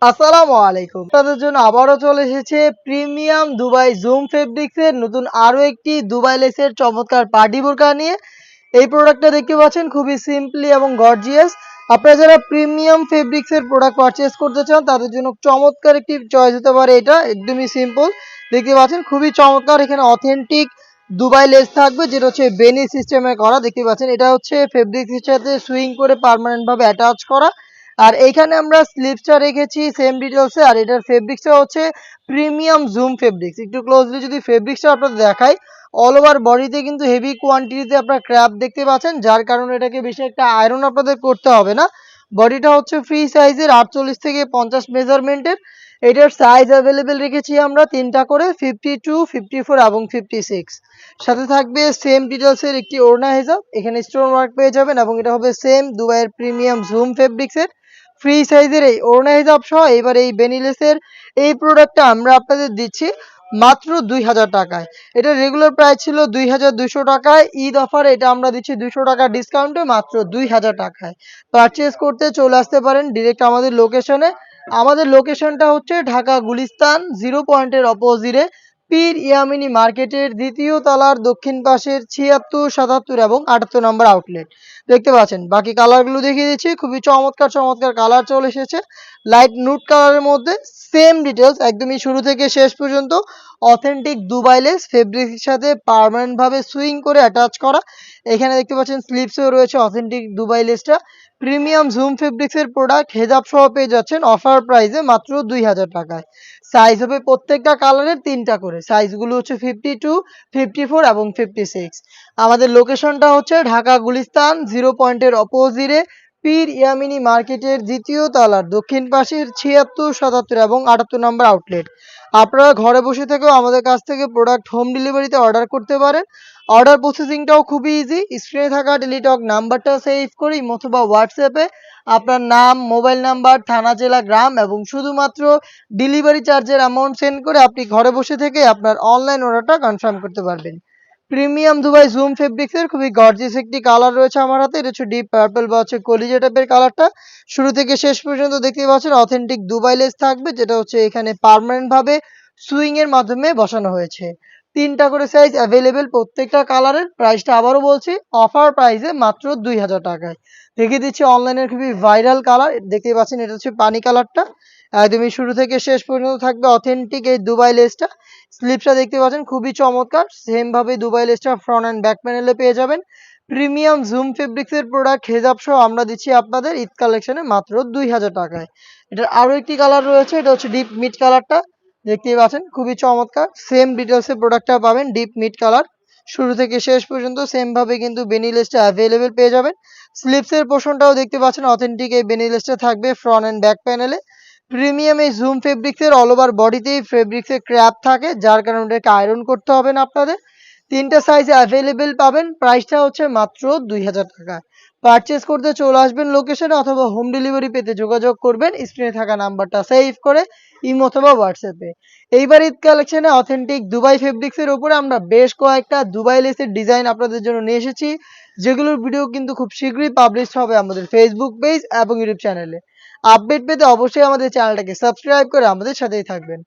আসসালামু আলাইকুম। আপনাদের জন্য আবারও চলে এসেছে প্রিমিয়াম দুবাই জুম ফেব্রিক্সের নতুন আরো একটি দুবাই লেসের চমৎকার পার্টি বোরকা নিয়ে। এই প্রোডাক্টটা দেখতে পাচ্ছেন খুবই সিম্পলি এবং গর্জিয়াস। আপনারা যারা প্রিমিয়াম ফেব্রিক্সের প্রোডাক্ট পারচেজ করতে চান তাদের জন্য চমৎকার একটি চয়েস হতে পারে এটা। একদমই সিম্পল। দেখতে পাচ্ছেন খুবই চমৎকার, এখানে অথেন্টিক দুবাই লেস থাকবে যেটা হচ্ছে বেনি সিস্টেমে করা। দেখতে পাচ্ছেন এটা হচ্ছে ফেব্রিক্সের সাথে সুইং করে পার্মানেন্ট ভাবে অ্যাটাচ করা। আর এইখানে আমরা স্লিপসটা রেখেছি সেম ডিটেলসে। আর এটার ফেব্রিক্সটা হচ্ছে প্রিমিয়াম জুম ফেব্রিক্স। একটু ক্লোজলি যদি ফেব্রিক্সটা আপনাদের দেখাই, অল ওভার বডিতে কিন্তু হেভি কোয়ান্টিটিতে আপনার ক্র্যাপ দেখতে পাচ্ছেন, যার কারণে এটাকে বেশি একটা আয়রন আপনাদের করতে হবে না। বডিটা হচ্ছে ফ্রি সাইজের 48 থেকে 50 মেজারমেন্টের। এটার সাইজ অ্যাভেলেবেল রেখেছি আমরা তিনটা করে, 52, 54 এবং 56। সাথে থাকবে সেম ডিটেলসের একটি ওড়না হেজাব, এখানে স্টোন ওয়ার্ক পেয়ে যাবেন এবং এটা হবে সেম দুবাইয়ের প্রিমিয়াম জুম ফেব্রিক্সের ফ্রি সাইজের এই ওড়না হিজাব সহ। এবার এই বেনিলেসের এই প্রোডাক্টটা আমরা আপনাদের দিচ্ছি মাত্র 2000 টাকায়। এটা রেগুলার প্রাইস ছিল 2200 টাকায়, ঈদ অফার এটা আমরা দিচ্ছি 200 টাকা ডিসকাউন্টে মাত্র 2000 টাকায়। পারচেজ করতে চলে আসতে পারেন ডিরেক্ট আমাদের লোকেশনে। আমাদের লোকেশনটা হচ্ছে ঢাকা গুলিস্তান 0 পয়েন্টের অপোজিটে পীর ইয়ামিনী মার্কেটের দ্বিতীয় তলার দক্ষিণ পাশের 76, 77 এবং 78 নম্বর আউটলেট। দেখতে পাচ্ছেন বাকি কালারগুলো দেখিয়ে দিচ্ছি, খুবই চমৎকার চমৎকার কালার চলে এসেছে লাইট নুট কালারের মধ্যে। সেম ডিটেলস একদমই শুরু থেকে শেষ পর্যন্ত অথেন্টিক দুবাই লেস ফেব্রিক্সের সাথে পার্মানেন্ট ভাবে সুইং করে অ্যাটাচ করা। এখানে দেখতে পাচ্ছেন স্লিপসেও রয়েছে অথেন্টিক দুবাই লেসটা। প্রিমিয়াম জুম ফেব্রিক্সের প্রোডাক্ট হেজাব সহ পেয়ে যাচ্ছেন অফার প্রাইসে মাত্র 2000 টাকায়। সাইজ হবে প্রত্যেকটা কালারের তিনটা করে, সাইজগুলো হচ্ছে 52, 54 এবং 56। আমাদের লোকেশনটা হচ্ছে ঢাকা গুলিস্তান 0 পয়েন্টের অপোজিটে পীর ইয়ামিনী মার্কেটের দ্বিতীয় তলার দক্ষিণ পাশের 76, 77 এবং 78 নম্বর আউটলেট। আপনারা ঘরে বসে থেকেও আমাদের কাছ থেকে প্রোডাক্ট হোম ডেলিভারিতে অর্ডার করতে পারেন। অর্ডার প্রসেসিংটাও খুবই ইজি। স্ক্রিনে থাকা টেলিটক নাম্বারটা সেভ করি অথবা হোয়াটসঅ্যাপে আপনার নাম, মোবাইল নাম্বার, থানা, জেলা, গ্রাম এবং শুধুমাত্র ডেলিভারি চার্জের অ্যামাউন্ট সেন্ড করে আপনি ঘরে বসে থেকে আপনার অনলাইন অর্ডারটা কনফার্ম করতে পারবেন। প্রিমিয়াম দুবাই জুম ফেব্রিক্সের খুবই গর্জিয়াস একটি কালার রয়েছে আমার হাতে। এটা হচ্ছে ডিপ পার্পল বা হচ্ছে কলিজা টাইপের কালারটা। শুরু থেকে শেষ পর্যন্ত দেখতে পাচ্ছেন অথেন্টিক দুবাই লেস থাকবে, যেটা হচ্ছে এখানে পার্মানেন্ট ভাবে সুইং এর মাধ্যমে বসানো হয়েছে। তিনটা করে সাইজ অ্যাভেলেবেল প্রত্যেকটা কালারের। প্রাইসটা আবারও বলছি অফার প্রাইসে মাত্র 2000 টাকায়। দেখিয়ে দিচ্ছি অনলাইনের খুবই ভাইরাল কালার, দেখতে পাচ্ছেন এটা হচ্ছে পানি কালারটা। একদমই শুরু থেকে শেষ পর্যন্ত থাকবে অথেন্টিক এই দুবাই লেসটা। স্লিপসটা দেখতে পাচ্ছেন খুবই চমৎকার, সেম ভাবে দুবাই লেসটা ফ্রন্ট অ্যান্ড ব্যাক প্যানেলে পেয়ে যাবেন। প্রিমিয়াম জুম ফেব্রিক্সের প্রোডাক্ট হেজাব সহ আমরা দিচ্ছি আপনাদের ঈদ কালেকশনে মাত্র 2000 টাকায়। এটার আরো একটি কালার রয়েছে, এটা হচ্ছে ডিপ মিড কালারটা। দেখতেই পাচ্ছেন খুবই চমৎকার, সেম ডিটেলসে প্রোডাক্টটা পাবেন ডিপ মিড কালার। শুরু থেকে শেষ পর্যন্ত সেম ভাবে কিন্তু বেনি লেসটা অ্যাভেলেবেল পেয়ে যাবেন। স্লিপসের পোর্শনটাও দেখতে পাচ্ছেন অথেন্টিক এই বেনি লেসটা থাকবে ফ্রন্ট অ্যান্ড ব্যাক প্যানেলে। প্রিমিয়াম এই জুম ফেব্রিক্সের অল ওভার বডিতেই ফেব্রিক্সের ক্র্যাপ থাকে, যার কারণে এটাকে আয়রন করতে হবে না আপনাদের। তিনটা সাইজে অ্যাভেলেবেল পাবেন। প্রাইসটা হচ্ছে মাত্র 2000 টাকা। পারচেজ করতে চলে আসবেন লোকেশনে অথবা হোম ডেলিভারি পেতে যোগাযোগ করবেন স্ক্রিনে থাকা নাম্বারটা সেভ করে ইমো অথবা হোয়াটসঅ্যাপে। এইবার ঈদ কালেকশনে অথেন্টিক দুবাই ফেব্রিক্সের উপরে আমরা বেশ কয়েকটা দুবাই লেসের ডিজাইন আপনাদের জন্য নিয়ে এসেছি, যেগুলোর ভিডিও কিন্তু খুব শীঘ্রই পাবলিশ হবে আমাদের ফেসবুক পেজ এবং ইউটিউব চ্যানেলে। আপডেট পেতে অবশ্যই আমাদের চ্যানেলটাকে সাবস্ক্রাইব করে আমাদের সাথেই থাকবেন।